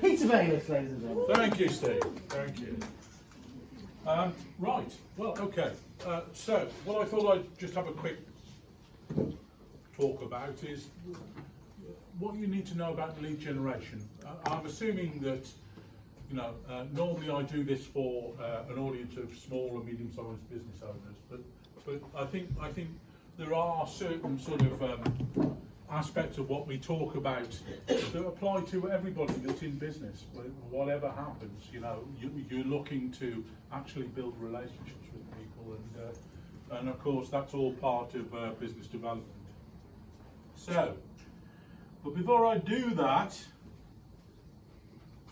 Peter Baylis, ladies and gentlemen. Thank you, Steve. Thank you. Right. Well, okay. So, what I thought I'd just have a quick talk about is what you need to know about lead generation. I'm assuming that, you know, normally I do this for an audience of small and medium-sized business owners, but I think there are certain sort of aspects of what we talk about that apply to everybody that's in business. Whatever happens, you know, you're looking to actually build relationships with people, and of course that's all part of business development. So, but before I do that,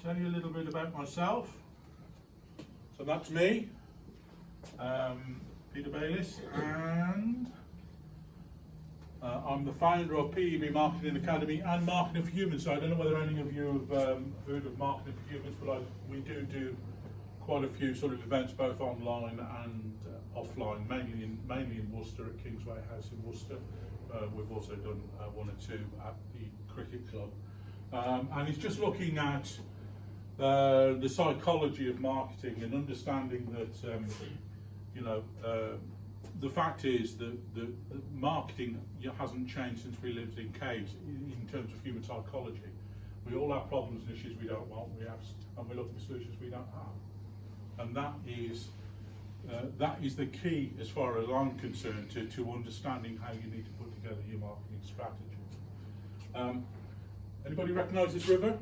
tell you a little bit about myself. So that's me, Peter Baylis, and I'm the founder of PEB Marketing Academy and Marketing for Humans. So I don't know whether any of you have heard of Marketing for Humans, but we do quite a few sort of events, both online and offline, mainly in Worcester at Kingsway House in Worcester. We've also done one or two at the cricket club, and it's just looking at the psychology of marketing and understanding that you know. The fact is that the marketing hasn't changed since we lived in caves in terms of human psychology. We all have problems and issues we don't want, and we're looking for solutions we don't have. And that is the key, as far as I'm concerned, to understanding how you need to put together your marketing strategy. Anybody recognise this river?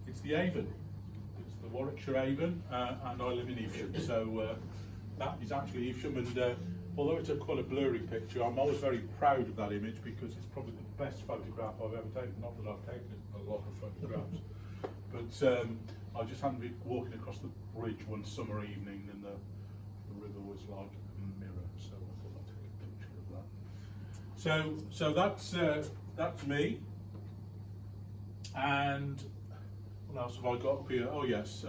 It's the Avon. The Warwickshire Avon, and I live in Evesham, so that is actually Evesham, and although it's quite a blurry picture, I'm always very proud of that image because it's probably the best photograph I've ever taken. Not that I've taken a lot of photographs, but I just happened to be walking across the bridge one summer evening, and the river was like a mirror, so I thought I'd take a picture of that. So that's me, and what else have I got up here? Oh yes,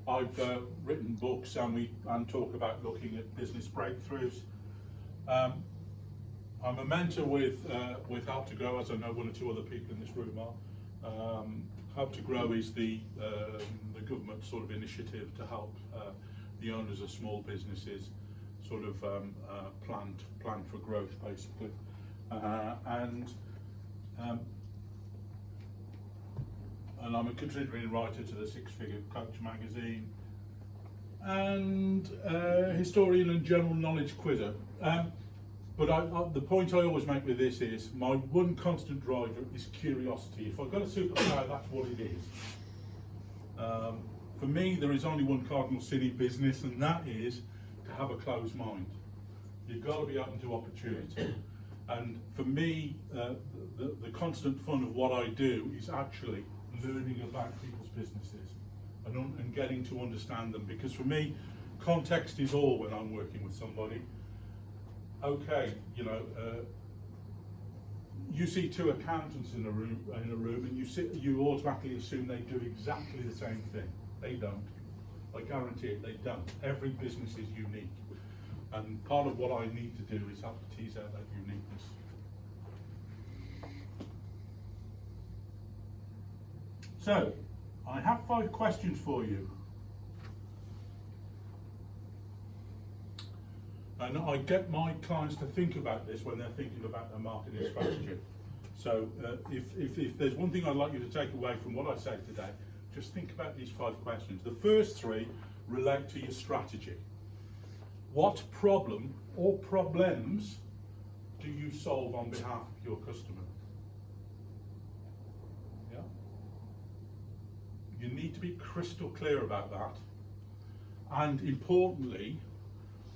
I've written books and talk about looking at business breakthroughs. I'm a mentor with Help to Grow, as I know one or two other people in this room are. Help to Grow is the government sort of initiative to help the owners of small businesses sort of plan for growth, basically, and I'm a contributing writer to the Six Figure Coach magazine, and historian and general knowledge quizzer. But the point I always make with this is my one constant driver is curiosity. If I've got a superpower, that's what it is. For me, there is only one cardinal sin in business, and that is to have a closed mind. You've got to be open to opportunity. And for me, the constant fun of what I do is actually learning about people's businesses and getting to understand them, because for me, context is all when I'm working with somebody. Okay, you know, you see two accountants in a room, and you automatically assume they do exactly the same thing. They don't. I guarantee it, they don't. Every business is unique, and part of what I need to do is help to tease out that uniqueness. So, I have 5 questions for you. And I get my clients to think about this when they're thinking about their marketing strategy. So, if there's one thing I'd like you to take away from what I say today, just think about these 5 questions. The first 3 relate to your strategy. What problem or problems do you solve on behalf of your customer? You need to be crystal clear about that, and importantly,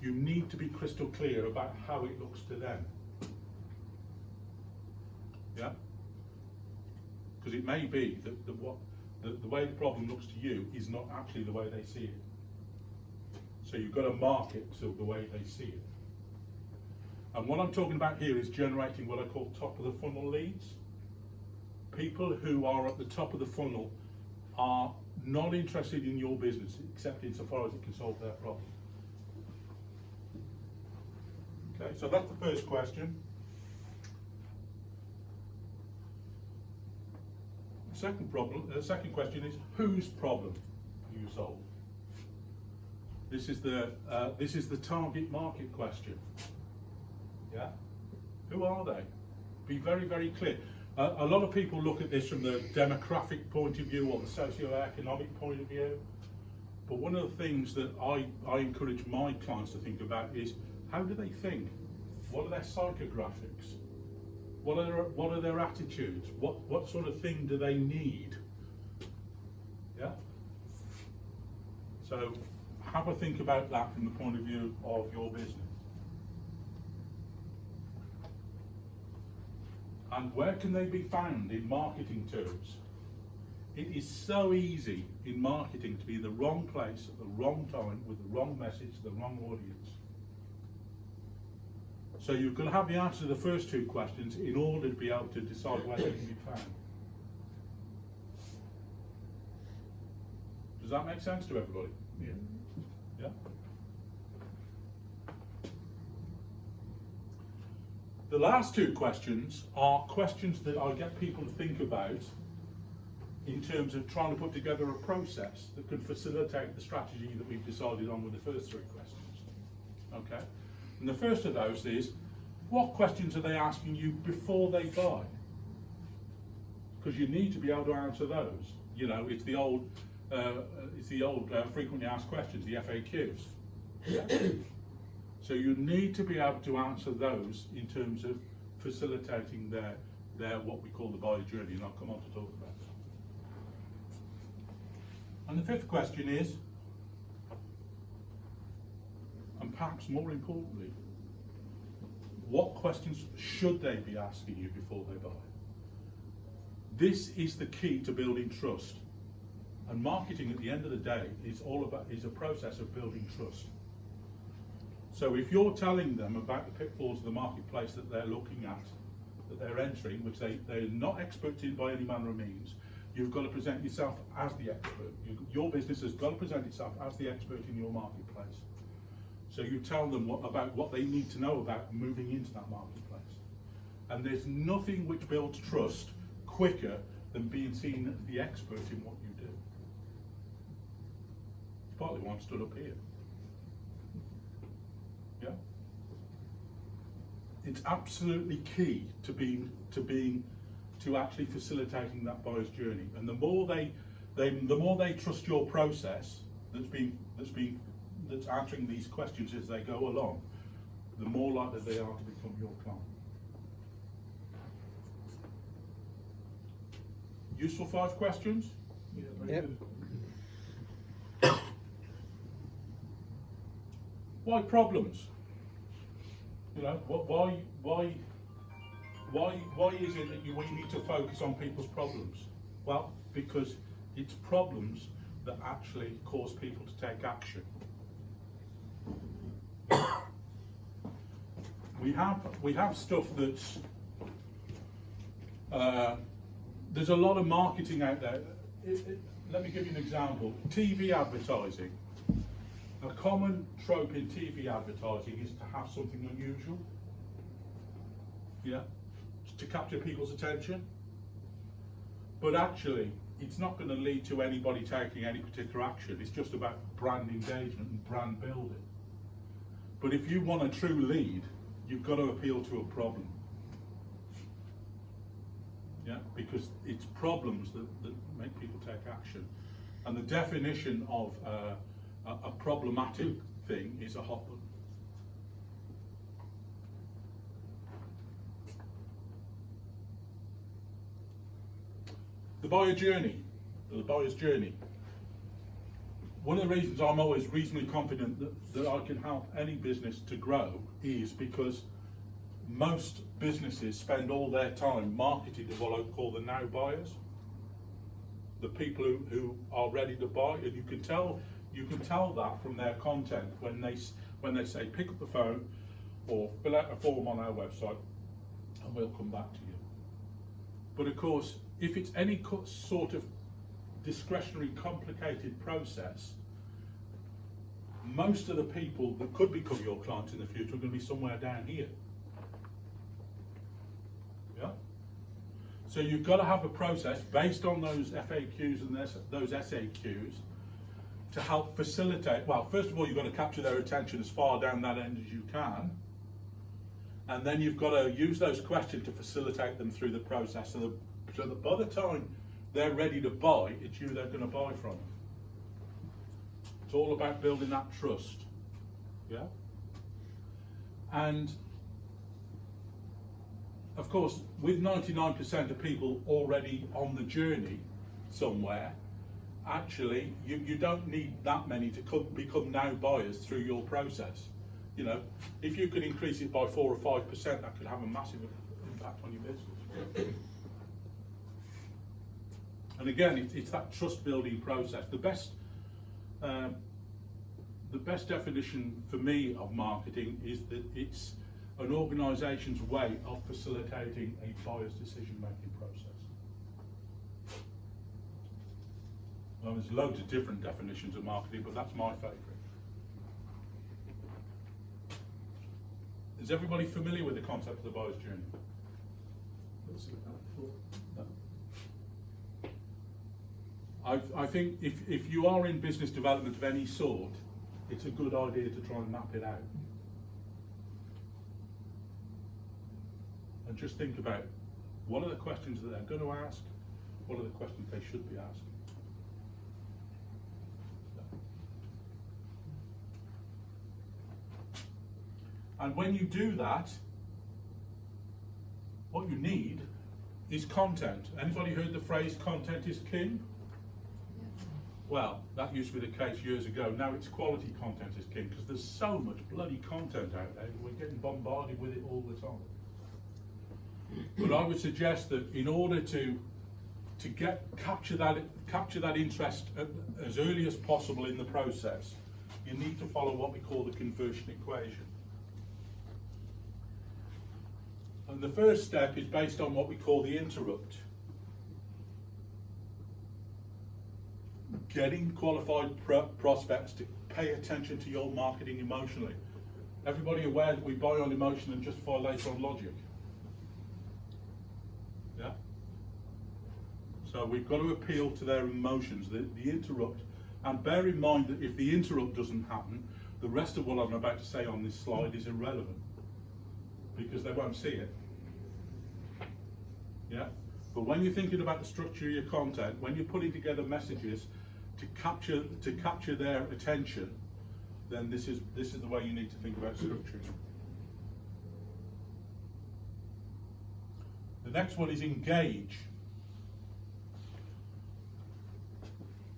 you need to be crystal clear about how it looks to them. Yeah, because it may be that the way the problem looks to you is not actually the way they see it. So you've got to market to the way they see it. And what I'm talking about here is generating what I call top of the funnel leads. People who are at the top of the funnel are not interested in your business except insofar as it can solve their problem. Okay, so that's the first question. Second question is, whose problem do you solve? This is the target market question. Yeah? Who are they? Be very, very clear. A lot of people look at this from the demographic point of view or the socio-economic point of view. But one of the things that I encourage my clients to think about is, how do they think? What are their psychographics? What are their attitudes? What sort of thing do they need? Yeah? So have a think about that from the point of view of your business. And where can they be found in marketing terms? It is so easy in marketing to be in the wrong place at the wrong time with the wrong message to the wrong audience. So you've got to have the answer to the first two questions in order to be able to decide where they can be found. Does that make sense to everybody? Yeah. Yeah? The last two questions are questions that I get people to think about in terms of trying to put together a process that could facilitate the strategy that we've decided on with the first three questions. Okay? And the first of those is, what questions are they asking you before they buy? Because you need to be able to answer those. You know, it's the old frequently asked questions, the FAQs. Yeah? So you need to be able to answer those in terms of facilitating their what we call the buyer journey, and I'll come on to talk about that. And the fifth question is, and perhaps more importantly, what questions should they be asking you before they buy? This is the key to building trust. And marketing at the end of the day is a process of building trust. So if you're telling them about the pitfalls of the marketplace that they're looking at, that they're entering, which they're not experts in by any manner of means, you've got to present yourself as the expert. Your business has got to present itself as the expert in your marketplace. So you tell them about what they need to know about moving into that marketplace. And there's nothing which builds trust quicker than being seen as the expert in what you do. It's partly why I'm stood up here. Yeah? It's absolutely key to actually facilitating that buyer's journey. And the more they trust your process that's answering these questions as they go along, the more likely they are to become your client. Useful 5 questions? Yeah, very Yep. good. Why problems? You know, why is it that we need to focus on people's problems? Well, because it's problems that actually cause people to take action. We have stuff that's there's a lot of marketing out there. Let me give you an example. TV advertising. A common trope in TV advertising is to have something unusual. Yeah, to capture people's attention. But actually, it's not going to lead to anybody taking any particular action. It's just about brand engagement and brand building. But if you want a true lead, you've got to appeal to a problem. Yeah, because it's problems that make people take action. And the definition of a problematic thing is a hot button. The buyer journey, the buyer's journey. One of the reasons I'm always reasonably confident that I can help any business to grow is because most businesses spend all their time marketing to what I call the now buyers. The people who are ready to buy, and you can tell that from their content when they say pick up the phone or fill out a form on our website and we'll come back to you. But of course, if it's any sort of discretionary, complicated process, most of the people that could become your clients in the future are going to be somewhere down here. Yeah? So you've got to have a process based on those FAQs and those SAQs to help facilitate. Well, first of all, you've got to capture their attention as far down that end as you can. And then you've got to use those questions to facilitate them through the process so that by the time they're ready to buy, it's you they're going to buy from. It's all about building that trust. Yeah? And of course, with 99% of people already on the journey somewhere, actually, you don't need that many to become now buyers through your process. You know, if you could increase it by 4 or 5%, that could have a massive impact on your business. And again, it's that trust building process. The best definition for me of marketing is that it's an organisation's way of facilitating a buyer's decision-making process. Well, there's loads of different definitions of marketing, but that's my favourite. Is everybody familiar with the concept of the buyer's journey? No. I think if you are in business development of any sort, it's a good idea to try and map it out. And just think about what are the questions that they're going to ask, what are the questions they should be asking. And when you do that, what you need is content. Anybody heard the phrase content is king? Well, that used to be the case years ago. Now it's quality content is king because there's so much bloody content out there. We're getting bombarded with it all the time. But I would suggest that in order to capture that interest as early as possible in the process, you need to follow what we call the conversion equation. And the first step is based on what we call the interrupt. Getting qualified prospects to pay attention to your marketing emotionally. Everybody aware that we buy on emotion and justify later on logic? Yeah? So we've got to appeal to their emotions, the interrupt. And bear in mind that if the interrupt doesn't happen, the rest of what I'm about to say on this slide is irrelevant. Because they won't see it. Yeah? But when you're thinking about the structure of your content, when you're putting together messages to capture their attention, then this is the way you need to think about structuring. The next one is engage.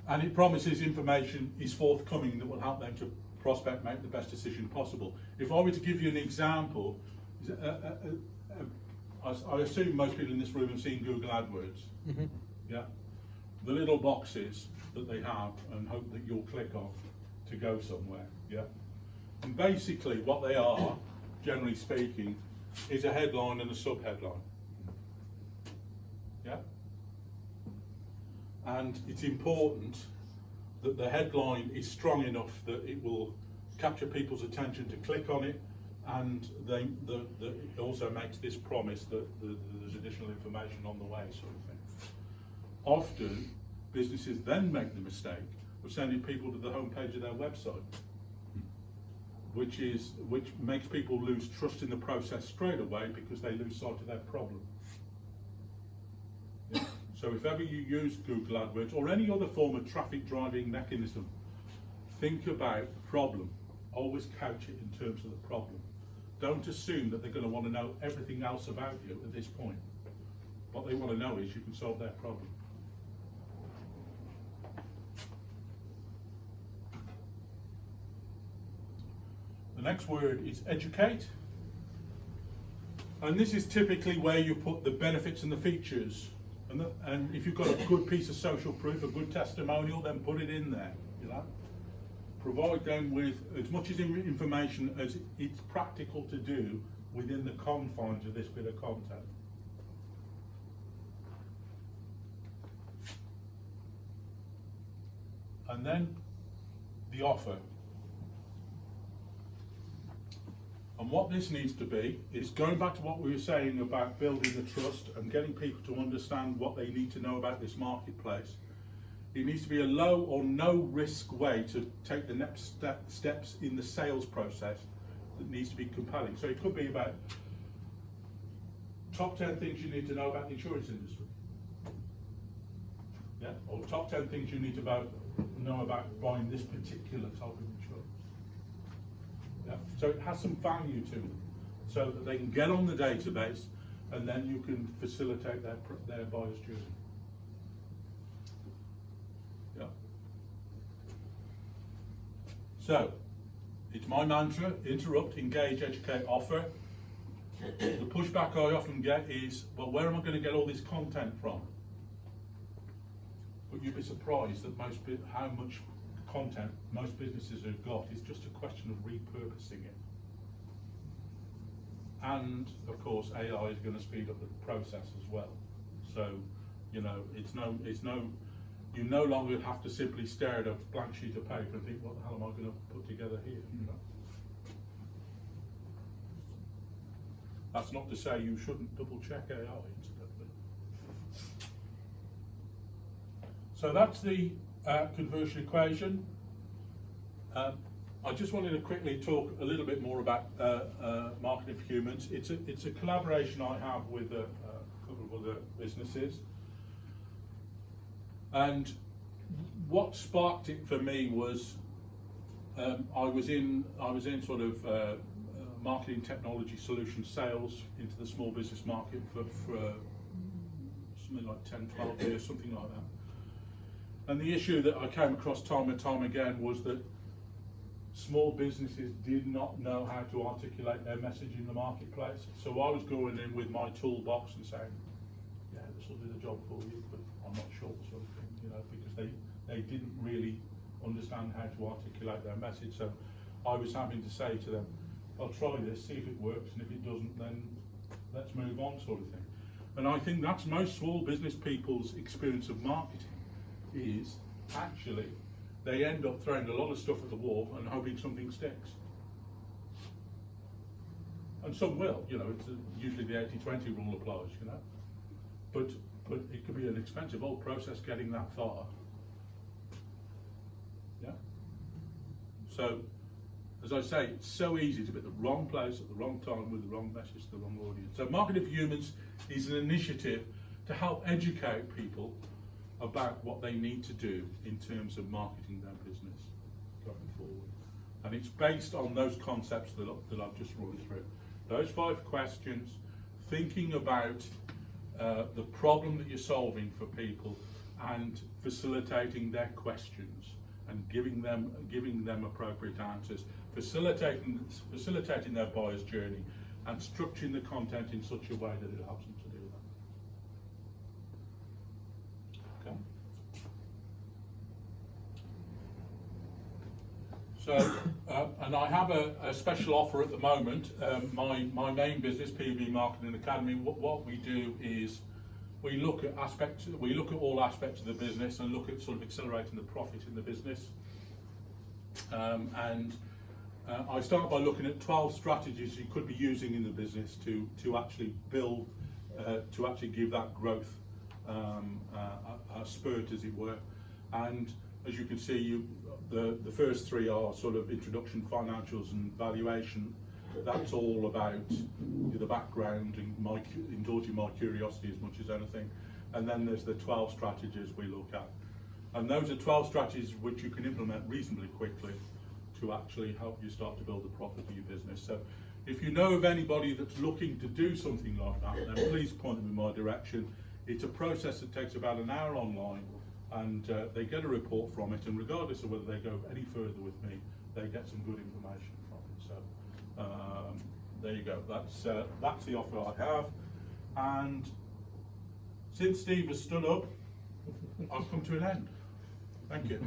And it promises information is forthcoming that will help them to prospect make the best decision possible. If I were to give you an example, I assume most people in this room have seen Google AdWords. Mm-hmm. Yeah, the little boxes that they have and hope that you'll click on to go somewhere. Yeah, and basically what they are, generally speaking, is a headline and a sub-headline. Yeah, and it's important that the headline is strong enough that it will capture people's attention to click on it. And it also makes this promise that there's additional information on the way, sort of thing. Often, businesses then make the mistake of sending people to the homepage of their website, which makes people lose trust in the process straight away because they lose sight of their problem. Yeah. So if ever you use Google AdWords or any other form of traffic driving mechanism, think about the problem. Always couch it in terms of the problem. Don't assume that they're going to want to know everything else about you at this point. What they want to know is you can solve their problem. The next word is educate. And this is typically where you put the benefits and the features. And if you've got a good piece of social proof, a good testimonial, then put it in there. You know? Provide them with as much information as it's practical to do within the confines of this bit of content. And then the offer. And what this needs to be is going back to what we were saying about building the trust and getting people to understand what they need to know about this marketplace. It needs to be a low or no risk way to take the next steps in the sales process that needs to be compelling. So it could be about top 10 things you need to know about the insurance industry. Yeah, or top 10 things you need to know about buying this particular type of insurance. Yeah. So it has some value to them, so that they can get on the database, and then you can facilitate their buyer's journey. Yeah. So it's my mantra: interrupt, engage, educate, offer. The pushback I often get is, well, where am I going to get all this content from? But you'd be surprised that how much content most businesses have got is just a question of repurposing it. And of course, AI is going to speed up the process as well. So, you know, you no longer have to simply stare at a blank sheet of paper and think, what the hell am I going to put together here? You know? That's not to say you shouldn't double check AI, incidentally. So that's the conversion equation. I just wanted to quickly talk a little bit more about Marketing for Humans. It's a collaboration I have with a couple of other businesses. And what sparked it for me was I was in sort of marketing technology solution sales into the small business market for something like 10, 12 years, something like that. And the issue that I came across time and time again was that small businesses did not know how to articulate their message in the marketplace. So I was going in with my toolbox and saying, yeah, this will do the job for you, but I'm not sure, sort of thing, you know, because they didn't really understand how to articulate their message. So I was having to say to them, I'll try this, see if it works, and if it doesn't, then let's move on, sort of thing. And I think that's most small business people's experience of marketing, is actually they end up throwing a lot of stuff at the wall and hoping something sticks. And some will, you know, usually the 80-20 rule applies, you know. But it could be an expensive old process getting that far. Yeah. So, as I say, it's so easy to be at the wrong place at the wrong time with the wrong message to the wrong audience. So Marketing for Humans is an initiative to help educate people about what they need to do in terms of marketing their business going forward. And it's based on those concepts that I've just run through. Those 5 questions, thinking about the problem that you're solving for people and facilitating their questions and giving them appropriate answers, facilitating their buyer's journey, and structuring the content in such a way that it helps them to do that. Okay. So, and I have a special offer at the moment. My main business, PB Marketing Academy, what we do is we look at all aspects of the business and look at sort of accelerating the profit in the business. I start by looking at 12 strategies you could be using in the business to actually build, to actually give that growth a spurt, as it were. And as you can see, the first 3 are sort of introduction, financials, and valuation. That's all about the background and indulging my curiosity as much as anything. And then there's the 12 strategies we look at. And those are 12 strategies which you can implement reasonably quickly to actually help you start to build the profit of your business. So if you know of anybody that's looking to do something like that, then please point them in my direction. It's a process that takes about an hour online, and they get a report from it, and regardless of whether they go any further with me, they get some good information from it. So there you go. That's the offer I have. And since Steve has stood up, I've come to an end. Thank you.